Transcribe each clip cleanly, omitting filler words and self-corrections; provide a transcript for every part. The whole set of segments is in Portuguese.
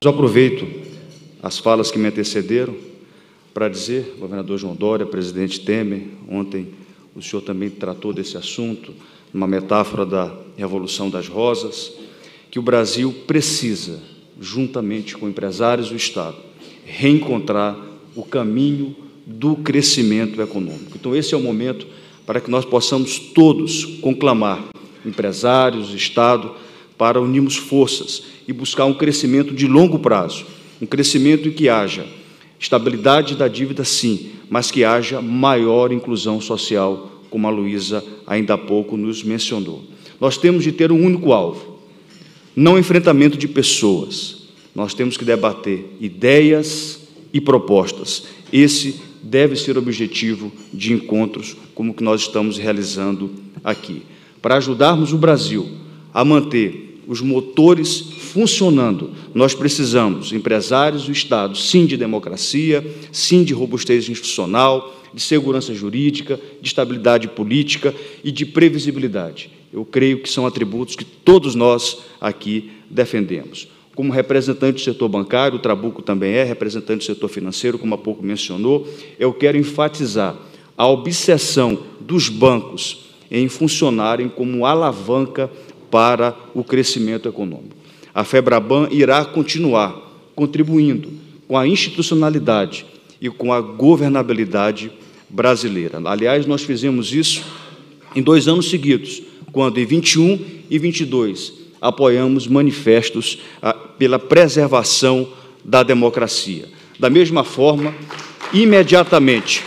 Eu aproveito as falas que me antecederam para dizer, governador João Dória, presidente Temer, ontem o senhor também tratou desse assunto, uma metáfora da Revolução das Rosas, que o Brasil precisa, juntamente com empresários do Estado, reencontrar o caminho do crescimento econômico. Então, esse é o momento para que nós possamos todos conclamar, empresários, Estado, para unirmos forças e buscar um crescimento de longo prazo, um crescimento em que haja estabilidade da dívida, sim, mas que haja maior inclusão social, como a Luísa ainda há pouco nos mencionou. Nós temos de ter um único alvo, não enfrentamento de pessoas. Nós temos que debater ideias e propostas. Esse deve ser o objetivo de encontros como o que nós estamos realizando aqui. Para ajudarmos o Brasil a manter os motores funcionando, nós precisamos, empresários do Estado, sim, de democracia, sim, de robustez institucional, de segurança jurídica, de estabilidade política e de previsibilidade. Eu creio que são atributos que todos nós aqui defendemos. Como representante do setor bancário, o Trabuco também é representante do setor financeiro, como há pouco mencionou, eu quero enfatizar a obsessão dos bancos em funcionarem como alavanca para o crescimento econômico. A FEBRABAN irá continuar contribuindo com a institucionalidade e com a governabilidade brasileira. Aliás, nós fizemos isso em 2 anos seguidos, quando em 21 e 22 apoiamos manifestos pela preservação da democracia. Da mesma forma, imediatamente,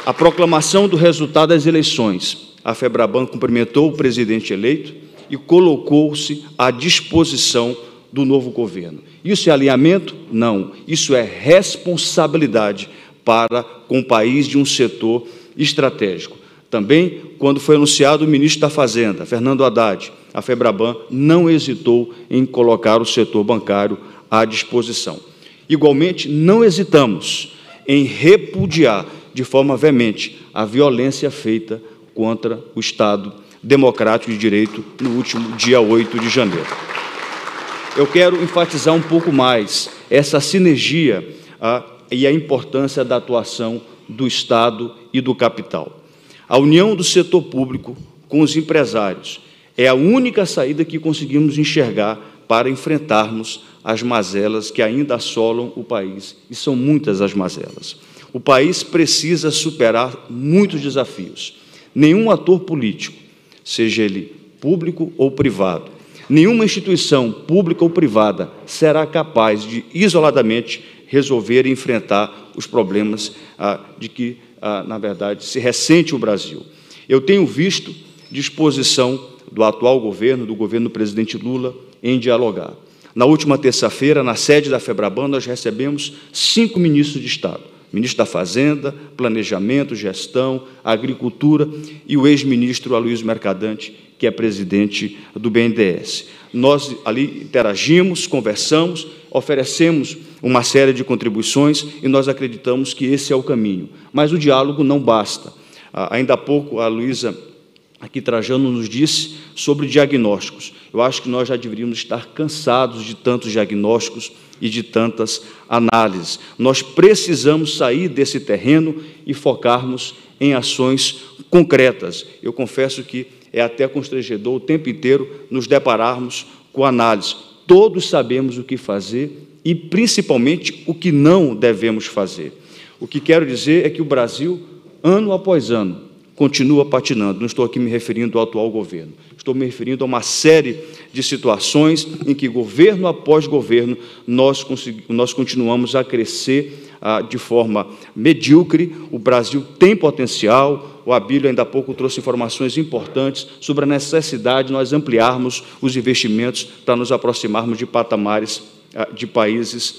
a proclamação do resultado das eleições, a FEBRABAN cumprimentou o presidente eleito e colocou-se à disposição do novo governo. Isso é alinhamento? Não. Isso é responsabilidade para com o país de um setor estratégico. Também, quando foi anunciado o ministro da Fazenda, Fernando Haddad, a FEBRABAN não hesitou em colocar o setor bancário à disposição. Igualmente, não hesitamos em repudiar de forma veemente a violência feita contra o Estado democrático de direito no último dia 8 de janeiro. Eu quero enfatizar um pouco mais essa sinergia e a importância da atuação do Estado e do capital. A união do setor público com os empresários é a única saída que conseguimos enxergar para enfrentarmos as mazelas que ainda assolam o país, e são muitas as mazelas. O país precisa superar muitos desafios. Nenhum ator político, seja ele público ou privado, nenhuma instituição pública ou privada será capaz de, isoladamente, resolver e enfrentar os problemas de que, na verdade, se ressente o Brasil. Eu tenho visto disposição do atual governo, do governo do presidente Lula, em dialogar. Na última terça-feira, na sede da FEBRABAN, nós recebemos 5 ministros de Estado, ministro da Fazenda, Planejamento, Gestão, Agricultura e o ex-ministro Aloysio Mercadante, que é presidente do BNDES. Nós ali interagimos, conversamos, oferecemos uma série de contribuições e nós acreditamos que esse é o caminho. Mas o diálogo não basta. Ainda há pouco, a Luísa aqui Trajano nos disse sobre diagnósticos. Eu acho que nós já deveríamos estar cansados de tantos diagnósticos e de tantas análises. Nós precisamos sair desse terreno e focarmos em ações concretas. Eu confesso que é até constrangedor o tempo inteiro nos depararmos com análise. Todos sabemos o que fazer e, principalmente, o que não devemos fazer. O que quero dizer é que o Brasil, ano após ano, continua patinando. Não estou aqui me referindo ao atual governo. Estou me referindo a uma série de situações em que, governo após governo, nós continuamos a crescer de forma medíocre. O Brasil tem potencial. O Abílio, ainda há pouco, trouxe informações importantes sobre a necessidade de nós ampliarmos os investimentos para nos aproximarmos de patamares de países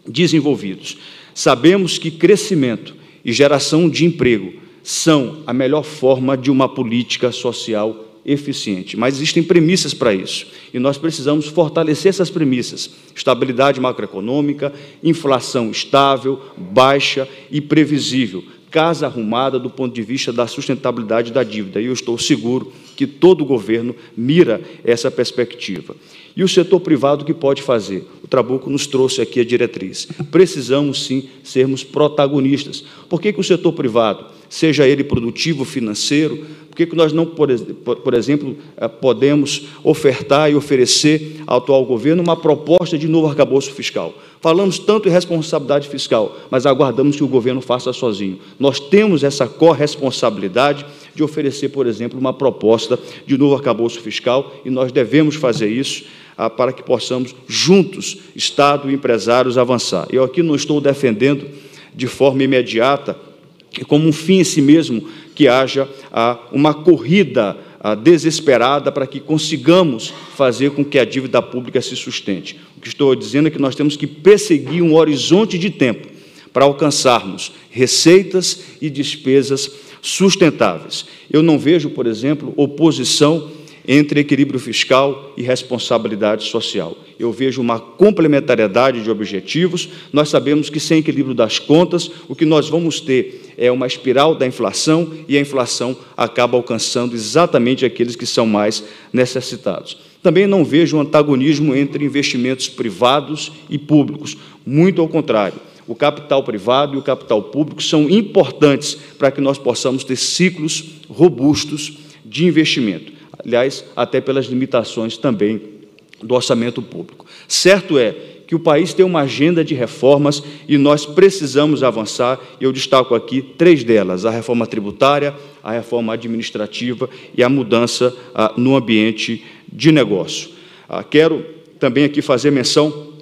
desenvolvidos. Sabemos que crescimento e geração de emprego são a melhor forma de uma política social eficiente. Mas existem premissas para isso, e nós precisamos fortalecer essas premissas: estabilidade macroeconômica, inflação estável, baixa e previsível, casa arrumada do ponto de vista da sustentabilidade da dívida. E eu estou seguro que todo o governo mira essa perspectiva. E o setor privado, o que pode fazer? O Trabuco nos trouxe aqui a diretriz. Precisamos, sim, sermos protagonistas. Por que o setor privado, seja ele produtivo, financeiro, por que nós não, por exemplo, podemos ofertar e oferecer ao atual governo uma proposta de novo arcabouço fiscal? Falamos tanto em responsabilidade fiscal, mas aguardamos que o governo faça sozinho. Nós temos essa corresponsabilidade de oferecer, por exemplo, uma proposta de novo arcabouço fiscal, e nós devemos fazer isso para que possamos, juntos, Estado e empresários, avançar. Eu aqui não estou defendendo de forma imediata, como um fim em si mesmo, que haja uma corrida desesperada para que consigamos fazer com que a dívida pública se sustente. O que estou dizendo é que nós temos que perseguir um horizonte de tempo para alcançarmos receitas e despesas sustentáveis. Eu não vejo, por exemplo, oposição entre equilíbrio fiscal e responsabilidade social. Eu vejo uma complementariedade de objetivos. Nós sabemos que, sem equilíbrio das contas, o que nós vamos ter é uma espiral da inflação, e a inflação acaba alcançando exatamente aqueles que são mais necessitados. Também não vejo um antagonismo entre investimentos privados e públicos. Muito ao contrário. O capital privado e o capital público são importantes para que nós possamos ter ciclos robustos de investimento. Aliás, até pelas limitações também do orçamento público. Certo é que o país tem uma agenda de reformas e nós precisamos avançar. Eu destaco aqui 3 delas: a reforma tributária, a reforma administrativa e a mudança no ambiente de negócio. Quero também aqui fazer menção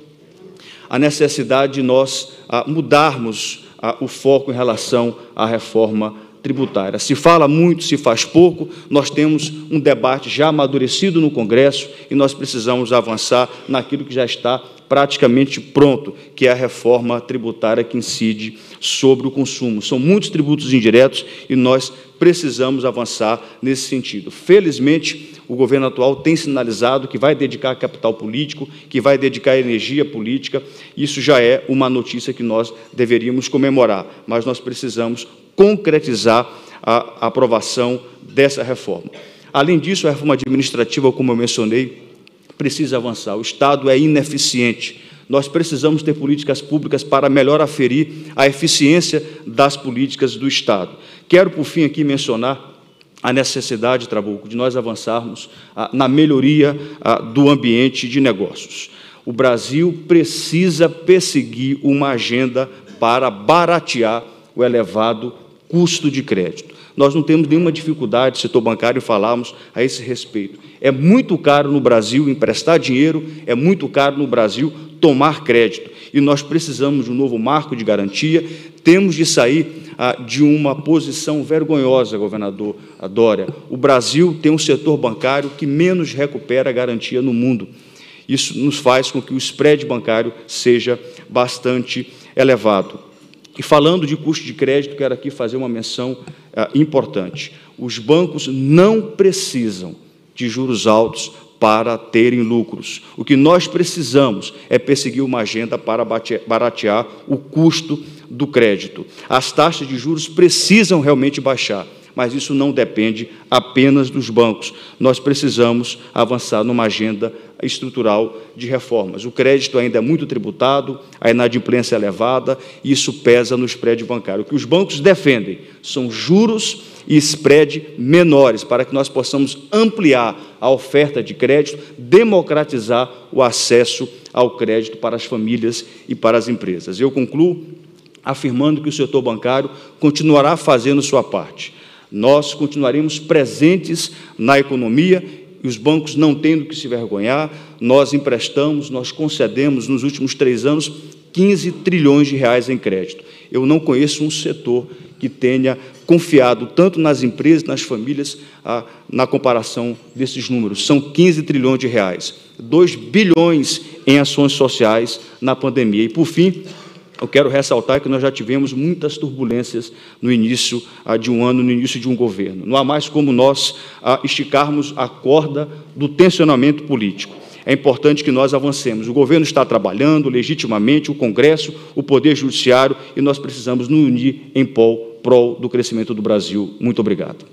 à necessidade de nós mudarmos o foco em relação à reforma tributária. Se fala muito, se faz pouco. Nós temos um debate já amadurecido no Congresso e nós precisamos avançar naquilo que já está praticamente pronto, que é a reforma tributária que incide sobre o consumo. São muitos tributos indiretos e nós precisamos avançar nesse sentido. Felizmente, o governo atual tem sinalizado que vai dedicar capital político, que vai dedicar energia política. Isso já é uma notícia que nós deveríamos comemorar, mas nós precisamos concretizar a aprovação dessa reforma. Além disso, a reforma administrativa, como eu mencionei, precisa avançar. O Estado é ineficiente. Nós precisamos ter políticas públicas para melhor aferir a eficiência das políticas do Estado. Quero, por fim, aqui mencionar a necessidade, Trabuco, de nós avançarmos na melhoria do ambiente de negócios. O Brasil precisa perseguir uma agenda para baratear o elevado custo de crédito. Nós não temos nenhuma dificuldade, setor bancário, em falarmos a esse respeito. É muito caro no Brasil emprestar dinheiro, é muito caro no Brasil tomar crédito. E nós precisamos de um novo marco de garantia. Temos de sair de uma posição vergonhosa, governador Dória. O Brasil tem um setor bancário que menos recupera a garantia no mundo. Isso nos faz com que o spread bancário seja bastante elevado. E falando de custo de crédito, quero aqui fazer uma menção importante. Os bancos não precisam de juros altos para terem lucros. O que nós precisamos é perseguir uma agenda para baratear o custo do crédito. As taxas de juros precisam realmente baixar, mas isso não depende apenas dos bancos. Nós precisamos avançar numa agenda estrutural de reformas. O crédito ainda é muito tributado, a inadimplência é elevada, e isso pesa no spread bancário. O que os bancos defendem são juros e spread menores, para que nós possamos ampliar a oferta de crédito, democratizar o acesso ao crédito para as famílias e para as empresas. Eu concluo afirmando que o setor bancário continuará fazendo sua parte. Nós continuaremos presentes na economia e os bancos não têm do que se vergonhar. Nós emprestamos, nós concedemos nos últimos 3 anos 15 trilhões de reais em crédito. Eu não conheço um setor que tenha confiado tanto nas empresas, nas famílias, na comparação desses números. São 15 trilhões de reais, 2 bilhões em ações sociais na pandemia. E, por fim, eu quero ressaltar que nós já tivemos muitas turbulências no início de um ano, no início de um governo. Não há mais como nós esticarmos a corda do tensionamento político. É importante que nós avancemos. O governo está trabalhando legitimamente, o Congresso, o Poder Judiciário, e nós precisamos nos unir em prol prol do crescimento do Brasil. Muito obrigado.